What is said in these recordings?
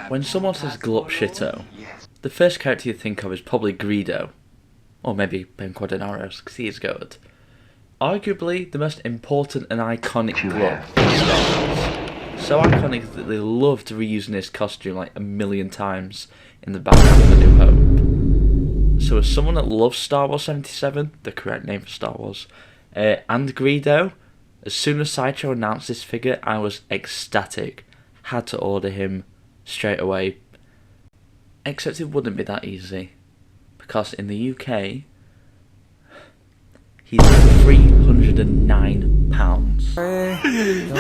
When someone says glup shitto, the first character you think of is probably Greedo. Or maybe Ben Quadinaros, because he is good. Arguably the most important and iconic glup in Star Wars. So iconic that they loved reusing his costume like a million times in the back half of A New Hope. So as someone that loves Star Wars 77, the correct name for Star Wars, and Greedo, as soon as Sideshow announced this figure, I was ecstatic. Had to order him straight away. Except it wouldn't be that easy. Because in the UK, he's £309. That is insane.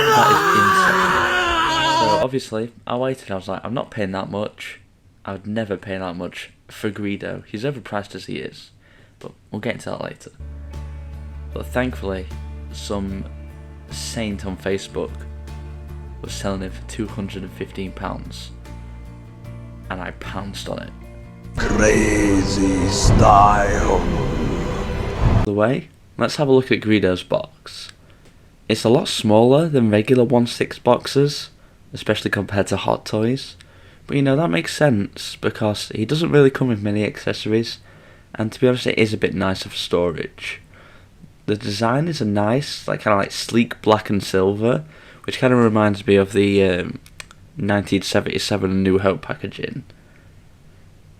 So obviously, I waited. I was like, I'm not paying that much. I would never pay that much for Greedo. He's overpriced as he is. But we'll get into that later. But thankfully, some saint on Facebook was selling it for £215. And I pounced on it. Crazy style. The way, let's have a look at Greedo's box. It's a lot smaller than regular 1/6 boxes, especially compared to Hot Toys. But you know, that makes sense because he doesn't really come with many accessories, and to be honest, it is a bit nicer for storage. The design is a nice, kind of sleek black and silver, which kind of reminds me of the 1977 A New Hope packaging.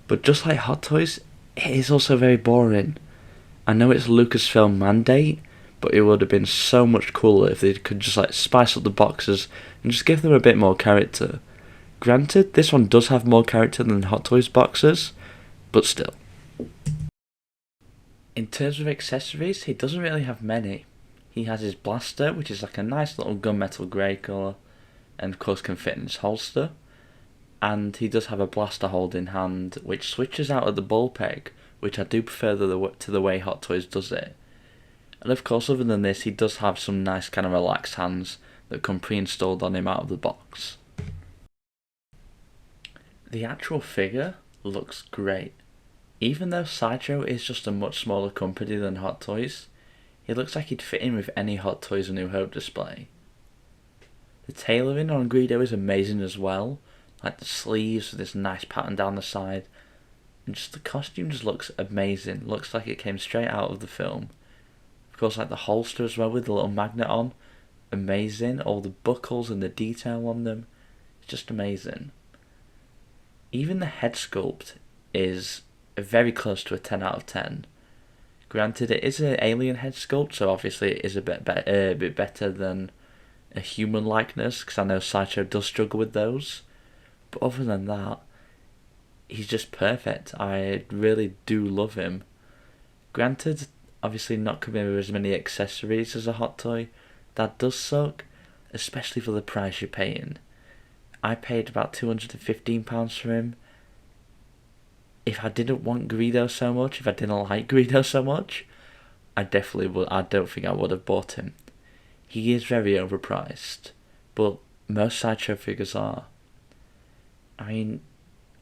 But just like Hot Toys, it is also very boring. I know it's Lucasfilm mandate, but it would have been so much cooler if they could just spice up the boxes and just give them a bit more character. Granted, this one does have more character than Hot Toys boxes, but still. In terms of accessories, he doesn't really have many. He has his blaster, which is like a nice little gunmetal grey colour, and of course can fit in his holster. And he does have a blaster hold in hand, which switches out at the ball peg, which I do prefer to the way Hot Toys does it. And of course, other than this, he does have some nice kind of relaxed hands that come pre-installed on him out of the box. The actual figure looks great. Even though Sideshow is just a much smaller company than Hot Toys, he looks like he'd fit in with any Hot Toys A New Hope display. The tailoring on Greedo is amazing as well, like the sleeves with this nice pattern down the side, and just the costume just looks amazing. Looks like it came straight out of the film. Of course, like the holster as well with the little magnet on, amazing. All the buckles and the detail on them, it's just amazing. Even the head sculpt is very close to a 10 out of 10. Granted, it is an alien head sculpt, so obviously it is a bit better than a human likeness, because I know Sideshow does struggle with those. But other than that, he's just perfect. I really do love him. Granted, obviously not coming with as many accessories as a Hot Toy. That does suck, especially for the price you're paying. I paid about £215 for him. If I didn't want Greedo so much, if I didn't like Greedo so much, I definitely would. I don't think I would have bought him. He is very overpriced, but most Sideshow figures are. I mean,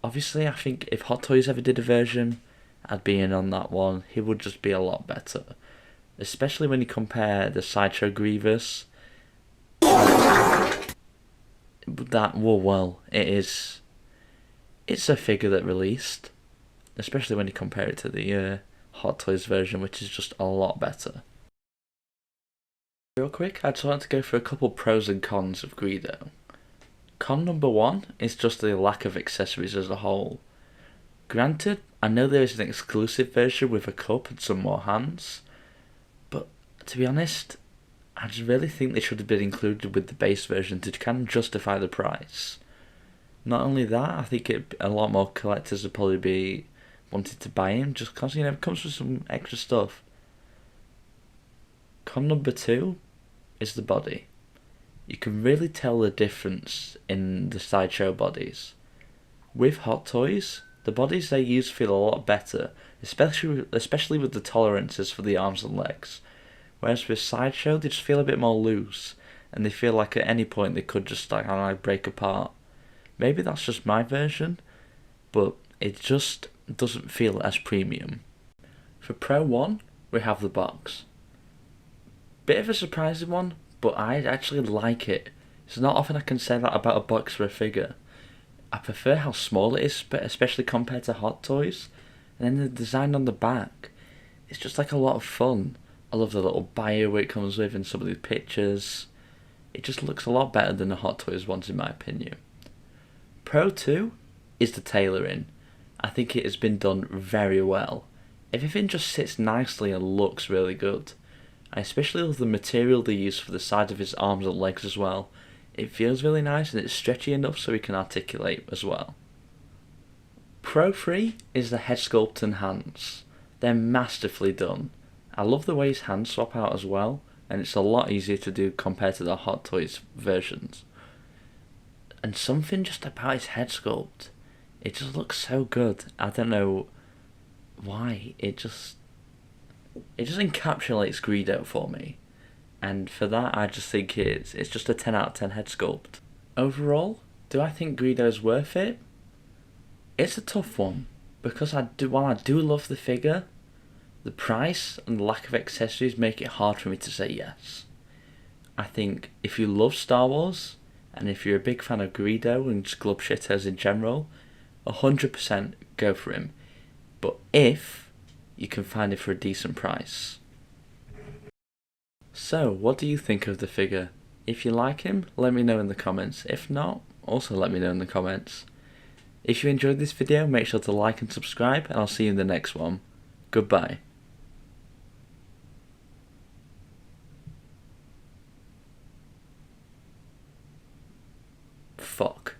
obviously, I think if Hot Toys ever did a version, I'd be in on that one. He would just be a lot better. Especially when you compare the Sideshow Grievous. It's a figure that released. Especially when you compare it to the Hot Toys version, which is just a lot better. Real quick, I just want to go through a couple pros and cons of Greedo. Con number one is just the lack of accessories as a whole. Granted, I know there is an exclusive version with a cup and some more hands, but to be honest, I just really think they should have been included with the base version to kind of justify the price. Not only that, I think a lot more collectors would probably be wanted to buy him just because, it comes with some extra stuff. Con number two is the body. You can really tell the difference in the Sideshow bodies. With Hot Toys, the bodies they use feel a lot better, especially with the tolerances for the arms and legs. Whereas with Sideshow, they just feel a bit more loose, and they feel like at any point they could just break apart. Maybe that's just my version, but it just doesn't feel as premium. For Pro 1, we have the box. Bit of a surprising one, but I actually like it. It's not often I can say that about a box for a figure. I prefer how small it is, especially compared to Hot Toys. And then the design on the back, it's just like a lot of fun. I love the little bio it comes with and some of the pictures. It just looks a lot better than the Hot Toys ones in my opinion. Pro 2 is the tailoring. I think it has been done very well. Everything just sits nicely and looks really good. I especially love the material they use for the sides of his arms and legs as well. It feels really nice and it's stretchy enough so he can articulate as well. Pro 3 is the head sculpt and hands. They're masterfully done. I love the way his hands swap out as well, and it's a lot easier to do compared to the Hot Toys versions. And something just about his head sculpt, it just looks so good. I don't know why, it just encapsulates Greedo for me. And for that I just think it's just a 10 out of 10 head sculpt. Overall, do I think Greedo's worth it? It's a tough one, because while I do love the figure, the price and the lack of accessories make it hard for me to say yes. I think if you love Star Wars, and if you're a big fan of Greedo and just glub shitters in general, 100% go for him. But if you can find it for a decent price. So, what do you think of the figure? If you like him, let me know in the comments. If not, also let me know in the comments. If you enjoyed this video, make sure to like and subscribe, and I'll see you in the next one. Goodbye. Fuck.